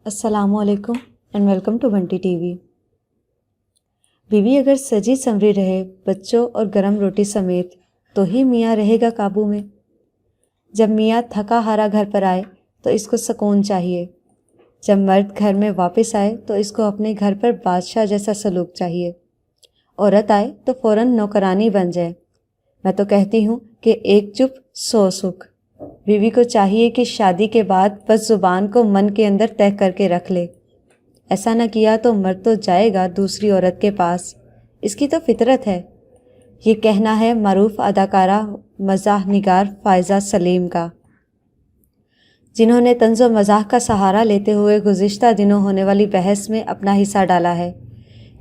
अस्सलाम वालेकुम and welcome to Bunty TV. बीवी अगर सजी संवरी रहे बच्चों और गरम रोटी समेत तो ही मियाँ रहेगा काबू में। जब मियाँ थका हारा घर पर आए तो इसको सुकून चाहिए। जब मर्द घर में वापस आए तो इसको अपने घर पर बादशाह जैसा सलूक चाहिए। औरत आए तो फ़ौरन नौकरानी बन जाए। मैं तो कहती हूँ कि एक चुप सौ सुख। बीवी को चाहिए कि शादी के बाद बस ज़ुबान को मन के अंदर तय करके रख ले। ऐसा न किया तो मर्द तो जाएगा दूसरी औरत के पास। इसकी तो फितरत है। ये कहना है मरूफ अदाकारा मज़ाह निगार फ़ायज़ा सलीम का, जिन्होंने तंज़ो मज़ाह का सहारा लेते हुए गुज़िश्ता दिनों होने वाली बहस में अपना हिस्सा डाला है।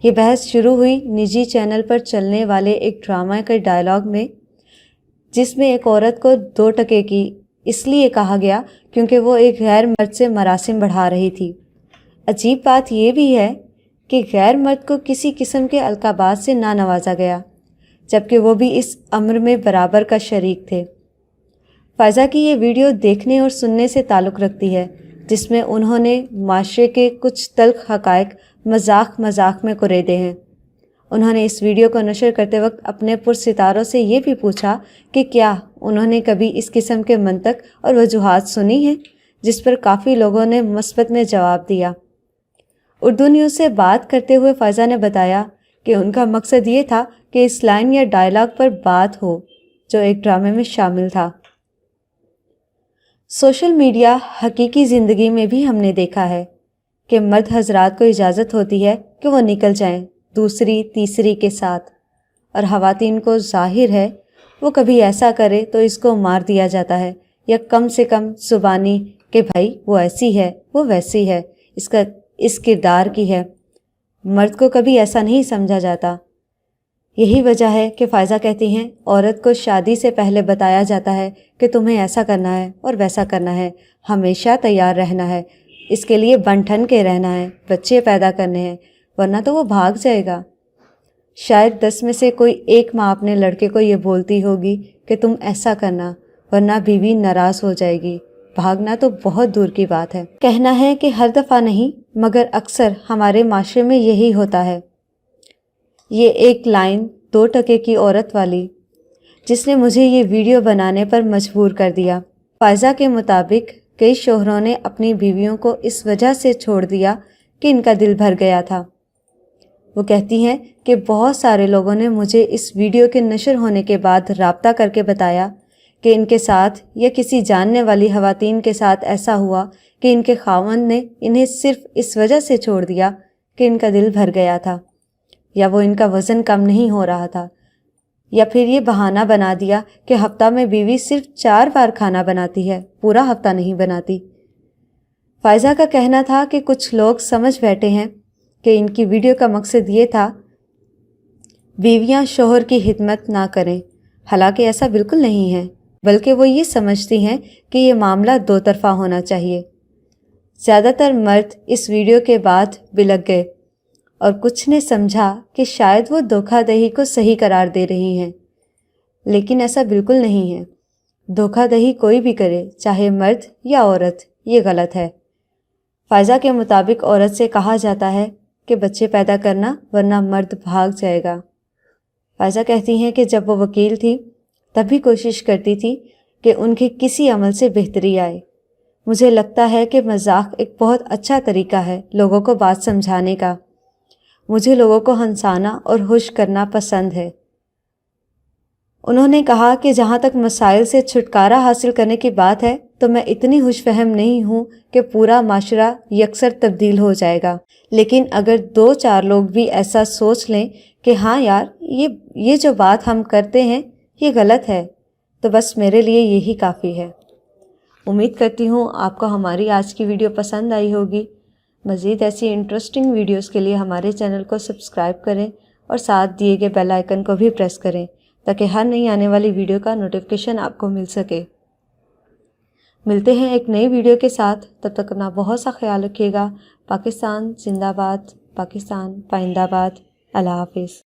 ये बहस शुरू हुई निजी चैनल पर चलने वाले एक ड्रामा के डायलॉग में, जिसमें एक औरत को 2 टके की इसलिए कहा गया क्योंकि वो एक गैर मर्द से मरासिम बढ़ा रही थी। अजीब बात यह भी है कि गैर मर्द को किसी किस्म के अलकाबात से ना नवाजा गया, जबकि वो भी इस अम्र में बराबर का शरीक थे। फ़ायज़ा की ये वीडियो देखने और सुनने से ताल्लुक़ रखती है, जिसमें उन्होंने माशरे के कुछ तल्ख़ हक़ाइक़ मजाक में कुरेदे हैं। उन्होंने इस वीडियो को नशर करते वक्त अपने पुरसितारों से ये भी पूछा कि क्या उन्होंने कभी इस किस्म के मंतक और वजूहात सुनी हैं, जिस पर काफ़ी लोगों ने मुस्बत में जवाब दिया। उर्दू न्यूज़ से बात करते हुए फ़ायज़ा ने बताया कि उनका मकसद ये था कि इस लाइन या डायलॉग पर बात हो जो एक ड्रामे में शामिल था। सोशल मीडिया हकीकी ज़िंदगी में भी हमने देखा है कि मर्द हजरात को इजाज़त होती है कि वो निकल जाएं दूसरी तीसरी के साथ, और ख़वातीन को ज़ाहिर है वो कभी ऐसा करे तो इसको मार दिया जाता है, या कम से कम ज़ुबानी कि भाई वो ऐसी है वो वैसी है, इसका इस किरदार की है। मर्द को कभी ऐसा नहीं समझा जाता। यही वजह है कि फ़ायज़ा कहती हैं औरत को शादी से पहले बताया जाता है कि तुम्हें ऐसा करना है और वैसा करना है, हमेशा तैयार रहना है, इसके लिए बन ठन के रहना है, बच्चे पैदा करने हैं, वरना तो वो भाग जाएगा। शायद 10 में से कोई एक माँ अपने लड़के को ये बोलती होगी कि तुम ऐसा करना, वरना बीवी नाराज़ हो जाएगी। भागना तो बहुत दूर की बात है। कहना है कि हर दफ़ा नहीं मगर अक्सर हमारे माशरे में यही होता है। ये एक लाइन 2 टके की औरत वाली जिसने मुझे ये वीडियो बनाने पर मजबूर कर दिया। फ़ायज़ा के मुताबिक कई शोहरों ने अपनी बीवियों को इस वजह से छोड़ दिया कि इनका दिल भर गया था। वो कहती हैं कि बहुत सारे लोगों ने मुझे इस वीडियो के नशर होने के बाद राब्ता करके बताया कि इनके साथ या किसी जानने वाली ख़वातीन के साथ ऐसा हुआ कि इनके खावंद ने इन्हें सिर्फ इस वजह से छोड़ दिया कि इनका दिल भर गया था, या वो इनका वज़न कम नहीं हो रहा था, या फिर ये बहाना बना दिया कि हफ्ता में बीवी सिर्फ 4 बार खाना बनाती है, पूरा हफ्ता नहीं बनाती। फ़ायज़ा का कहना था कि कुछ लोग समझ बैठे हैं कि इनकी वीडियो का मकसद ये था बीवियां शोहर की खिदमत ना करें। हालांकि ऐसा बिल्कुल नहीं है, बल्कि वो ये समझती हैं कि ये मामला 2 तरफ़ा होना चाहिए। ज़्यादातर मर्द इस वीडियो के बाद बिलक गए और कुछ ने समझा कि शायद वो धोखाधड़ी को सही करार दे रही हैं, लेकिन ऐसा बिल्कुल नहीं है। धोखाधड़ी कोई भी करे, चाहे मर्द या औरत, ये गलत है। फ़ायज़ा के मुताबिक औरत से कहा जाता है कि बच्चे पैदा करना, वरना मर्द भाग जाएगा। फ़ायज़ा कहती हैं कि जब वो वकील थी तब भी कोशिश करती थी कि उनके किसी अमल से बेहतरी आए। मुझे लगता है कि मजाक एक बहुत अच्छा तरीका है लोगों को बात समझाने का। मुझे लोगों को हंसाना और खुश करना पसंद है। उन्होंने कहा कि जहाँ तक मसाइल से छुटकारा हासिल करने की बात है तो मैं इतनी खुशफहम नहीं हूँ कि पूरा माशरा यकसर तब्दील हो जाएगा, लेकिन अगर 2-4 लोग भी ऐसा सोच लें कि हाँ यार ये जो बात हम करते हैं ये गलत है, तो बस मेरे लिए यही काफ़ी है। उम्मीद करती हूँ आपको हमारी आज की वीडियो पसंद आई होगी। मज़ीद ऐसी इंटरेस्टिंग वीडियोस के लिए हमारे चैनल को सब्सक्राइब करें और साथ दिए गए बेल आइकन को भी प्रेस करें ताकि हर नई आने वाली वीडियो का नोटिफिकेशन आपको मिल सके। मिलते हैं एक नई वीडियो के साथ, तब तक अपना बहुत सा ख्याल रखिएगा। पाकिस्तान जिंदाबाद, पाकिस्तान पाइंदाबाद। अल्लाह हाफिज़।